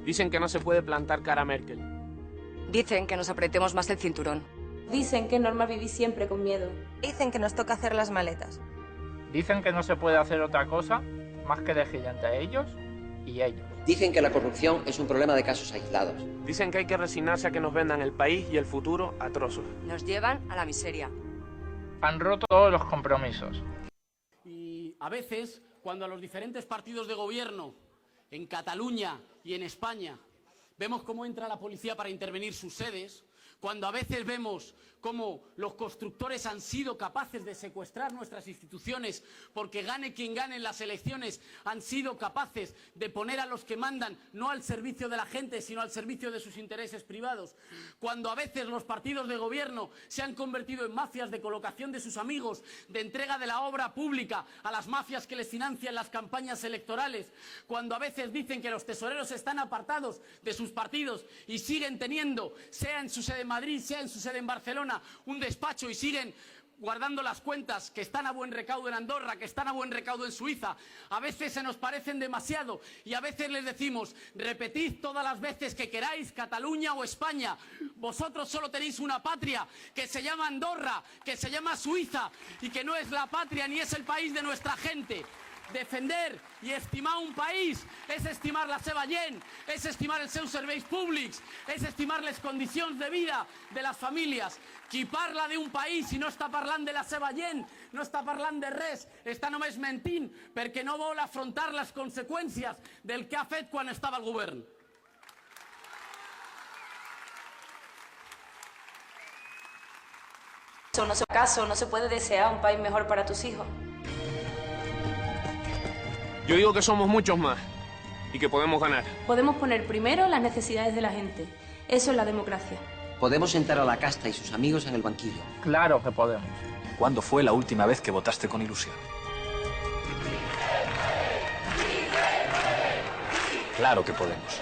Dicen que no se puede plantar cara a Merkel. Dicen que nos apretemos más el cinturón. Dicen que es normal vivir siempre con miedo. Dicen que nos toca hacer las maletas. Dicen que no se puede hacer otra cosa más que elegir entre ellos y ellos. Dicen que la corrupción es un problema de casos aislados. Dicen que hay que resignarse a que nos vendan el país y el futuro a trozos. Nos llevan a la miseria. Han roto todos los compromisos. Y a veces, cuando a los diferentes partidos de gobierno, en Cataluña y en España, vemos cómo entra la policía para intervenir sus sedes, cuando a veces vemos cómo los constructores han sido capaces de secuestrar nuestras instituciones porque gane quien gane en las elecciones, han sido capaces de poner a los que mandan no al servicio de la gente, sino al servicio de sus intereses privados, cuando a veces los partidos de gobierno se han convertido en mafias de colocación de sus amigos, de entrega de la obra pública a las mafias que les financian las campañas electorales, cuando a veces dicen que los tesoreros están apartados de sus partidos y siguen teniendo, sea en su sede en Madrid, sea en su sede en Barcelona, un despacho y siguen guardando las cuentas que están a buen recaudo en Andorra, que están a buen recaudo en Suiza. A veces se nos parecen demasiado y a veces les decimos, repetid todas las veces que queráis Cataluña o España. Vosotros solo tenéis una patria que se llama Andorra, que se llama Suiza y que no es la patria ni es el país de nuestra gente. Defender i estimar un país és estimar la seva gent, és estimar els seus serveis públics, és estimar les condicions de vida de les famílies. Qui parla d'un país i no està parlant de la seva gent, no està parlant de res, està només mentint perquè no vol afrontar les conseqüències del que ha fet quan estava al govern. ¿Acaso no se puede desear un país mejor para tus hijos? Yo digo que somos muchos más y que podemos ganar. Podemos poner primero las necesidades de la gente. Eso es la democracia. Podemos sentar a la casta y sus amigos en el banquillo. Claro que podemos. ¿Cuándo fue la última vez que votaste con ilusión? Claro que podemos.